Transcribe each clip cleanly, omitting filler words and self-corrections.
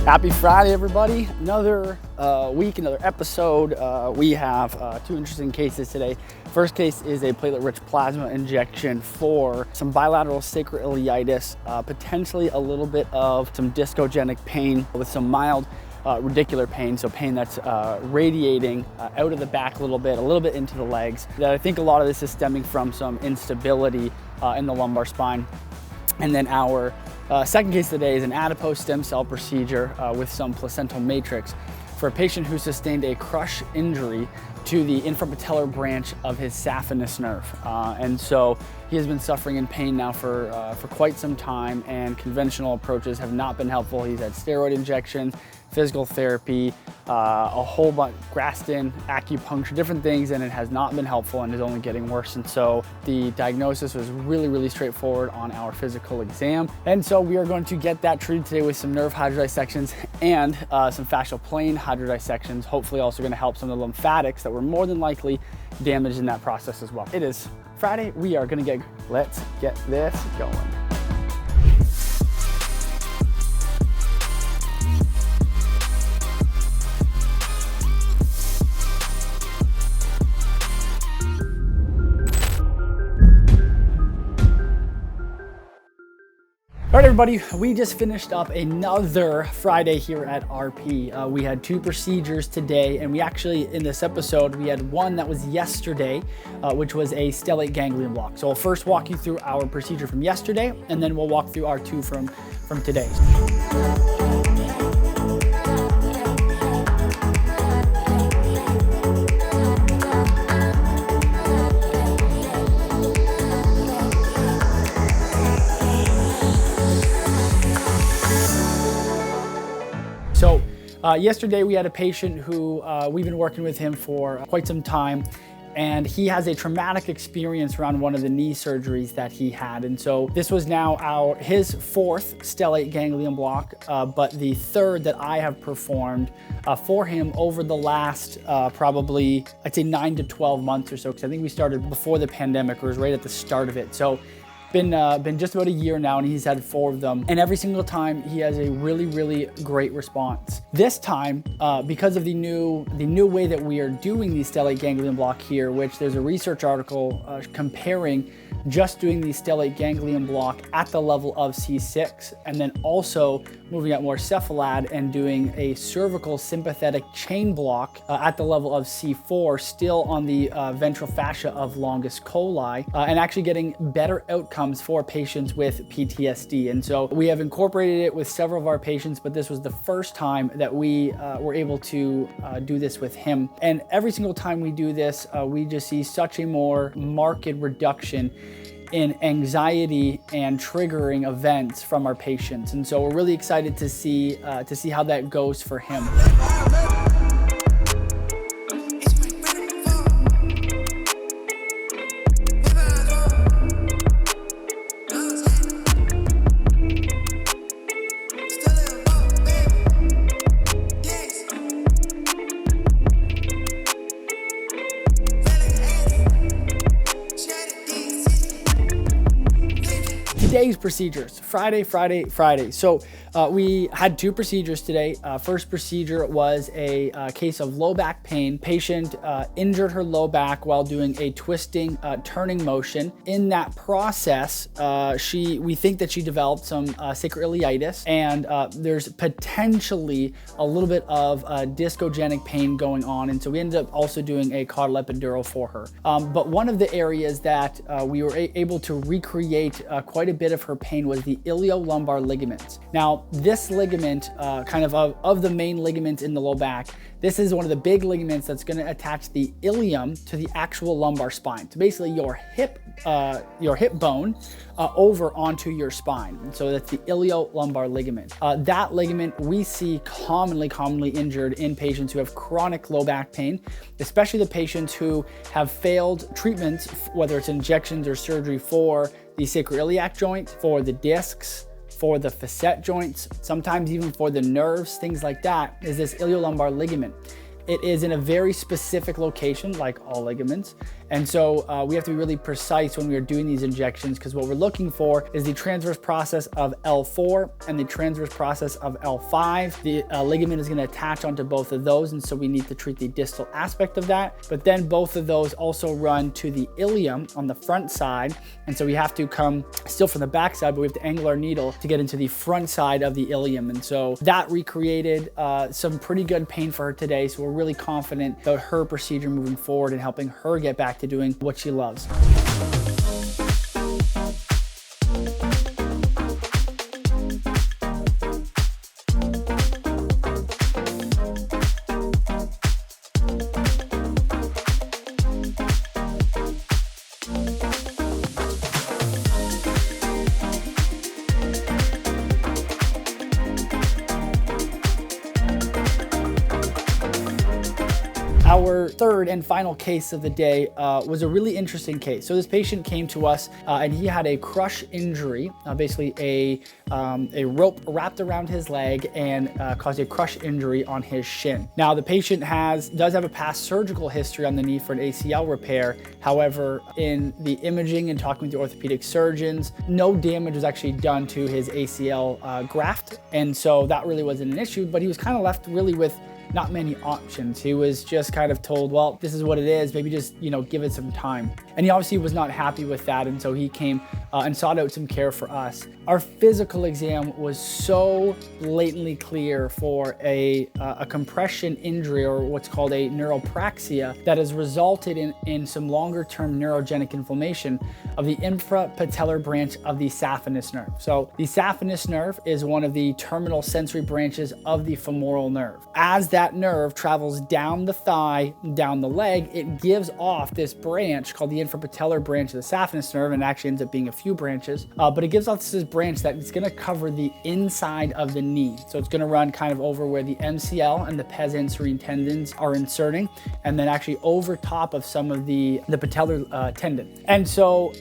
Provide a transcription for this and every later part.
Happy Friday, everybody. Another week, another episode. We have two interesting cases today. First case is a platelet-rich plasma injection for some bilateral sacroiliitis, potentially a little bit of some discogenic pain with some mild radicular pain, so pain that's radiating out of the back a little bit into the legs. That I think a lot of this is stemming from some instability in the lumbar spine. And then our second case today is an adipose stem cell procedure with some placental matrix for a patient who sustained a crush injury to the infrapatellar branch of his saphenous nerve. And so he has been suffering in pain now for quite some time, and conventional approaches have not been helpful. He's had steroid injections, physical therapy, a whole bunch, Graston, acupuncture, different things, and it has not been helpful and is only getting worse. And so the diagnosis was really straightforward on our physical exam. And so we are going to get that treated today with some nerve hydrodissections and some fascial plane hydrodissections, hopefully also going to help some of the lymphatics that were more than likely damaged in that process as well. It is Friday. We are going to let's get this going. All right, everybody, we just finished up another Friday here at RP. We had two procedures today, and we actually, in this episode, we had one that was yesterday, which was a stellate ganglion block. So I'll first walk you through our procedure from yesterday, and then we'll walk through our two from today. So yesterday we had a patient who we've been working with him for quite some time, and he has a traumatic experience around one of the knee surgeries that he had. And so this was now his fourth stellate ganglion block, but the third that I have performed for him over the last probably, I'd say 9 to 12 months or so, because I think we started before the pandemic, or it was right at the start of it. So been just about a year now, and he's had 4 of them, and every single time he has a really great response. This time, because of the new way that we are doing the stellate ganglion block here, which there's a research article comparing just doing the stellate ganglion block at the level of C6, and then also moving up more cephalad and doing a cervical sympathetic chain block at the level of C4, still on the ventral fascia of longus coli, and actually getting better outcomes for patients with PTSD. And so we have incorporated it with several of our patients, but this was the first time that we were able to do this with him. And every single time we do this, we just see such a more marked reduction in anxiety and triggering events from our patients. And so we're really excited to see how that goes for him. Today's procedures, Friday. So we had 2 procedures today. First procedure was a case of low back pain. Patient injured her low back while doing a twisting, turning motion. In that process, we think that she developed some sacroiliitis, and there's potentially a little bit of discogenic pain going on. And so we ended up also doing a caudal epidural for her. But one of the areas that we were able to recreate quite a bit of her pain was the iliolumbar ligaments. Now, this ligament, kind of the main ligaments in the low back, this is one of the big ligaments that's going to attach the ilium to the actual lumbar spine. So basically your hip bone over onto your spine. And so that's the iliolumbar ligament. That ligament we see commonly injured in patients who have chronic low back pain, especially the patients who have failed treatments, whether it's injections or surgery for the sacroiliac joint, for the discs, for the facet joints, sometimes even for the nerves, things like that, is this iliolumbar ligament. It is in a very specific location, like all ligaments, And so we have to be really precise when we are doing these injections, because what we're looking for is the transverse process of L4 and the transverse process of L5. The ligament is going to attach onto both of those, and so we need to treat the distal aspect of that. But then both of those also run to the ilium on the front side, and so we have to come still from the back side, but we have to angle our needle to get into the front side of the ilium. And so that recreated some pretty good pain for her today, so we're really confident about her procedure moving forward and helping her get back to doing what she loves. Our third and final case of the day was a really interesting case. So this patient came to us and he had a crush injury, basically a rope wrapped around his leg and caused a crush injury on his shin. Now the patient does have a past surgical history on the knee for an ACL repair. However, in the imaging and talking with the orthopedic surgeons, no damage was actually done to his ACL graft. And so that really wasn't an issue, but he was kind of left really with not many options. He was just kind of told, well, this is what it is, maybe just, give it some time. And he obviously was not happy with that, and so he came and sought out some care for us. Our physical exam was so blatantly clear for a compression injury, or what's called a neuropraxia, that has resulted in some longer-term neurogenic inflammation of the infrapatellar branch of the saphenous nerve. So the saphenous nerve is one of the terminal sensory branches of the femoral nerve. As that nerve travels down the thigh, down the leg, it gives off this branch called the infrapatellar branch of the saphenous nerve, and actually ends up being a few branches, but it gives off this branch that it's going to cover the inside of the knee. So it's going to run kind of over where the MCL and the pes anserine tendons are inserting, and then actually over top of some of the patellar tendon. And so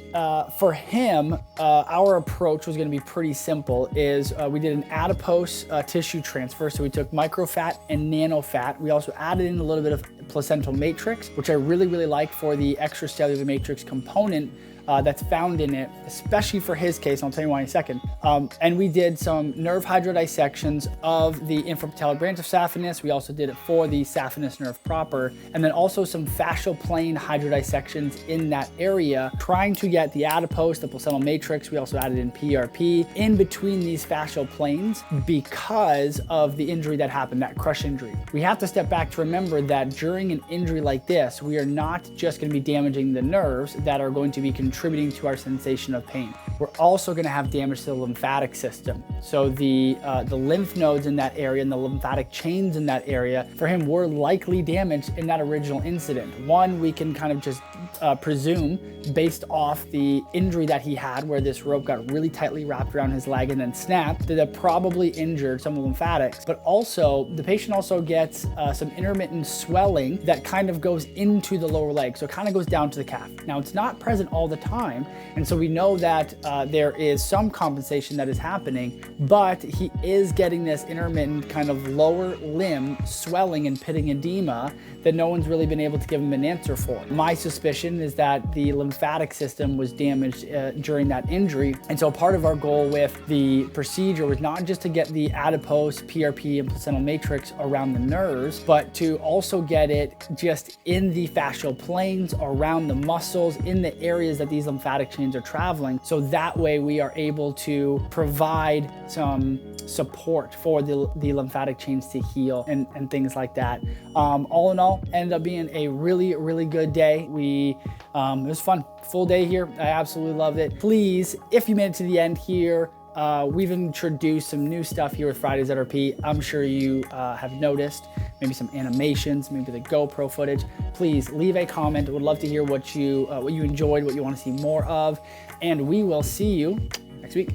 for him, our approach was going to be pretty simple. We did an adipose tissue transfer. So we took Microfat and Nanofat. We also added in a little bit of placental matrix, which I really, really like for the extracellular matrix component that's found in it, especially for his case, and I'll tell you why in a second. And we did some nerve hydrodissections of the infrapatellar branch of saphenous. We also did it for the saphenous nerve proper, and then also some fascial plane hydrodissections in that area, trying to get the adipose, the placental matrix. We also added in PRP in between these fascial planes because of the injury that happened, that crush injury. We have to step back to remember that during an injury like this, we are not just going to be damaging the nerves that are going to be contributing to our sensation of pain. We're also going to have damage to the lymphatic system. So the lymph nodes in that area and the lymphatic chains in that area, for him, were likely damaged in that original incident. One, we can kind of just presume, based off the injury that he had, where this rope got really tightly wrapped around his leg and then snapped, that probably injured some of the lymphatics. But also, the patient also gets some intermittent swelling that kind of goes into the lower leg. So it kind of goes down to the calf. Now, it's not present all the time, and so we know that there is some compensation that is happening, but he is getting this intermittent kind of lower limb swelling and pitting edema that no one's really been able to give him an answer for. My suspicion is that the lymphatic system was damaged during that injury, and so part of our goal with the procedure was not just to get the adipose, PRP, and placental matrix around the nerves, but to also get it just in the fascial planes, around the muscles, in the areas that these lymphatic chains are traveling. So that way we are able to provide some support for the lymphatic chains to heal and things like that. All in all, ended up being a really, really good day. It was fun. Full day here. I absolutely loved it. Please, if you made it to the end here, we've introduced some new stuff here with Fridays at RP. I'm sure you have noticed maybe some animations, maybe the GoPro footage. Please leave a comment. Would love to hear what you enjoyed, what you want to see more of, and we will see you next week.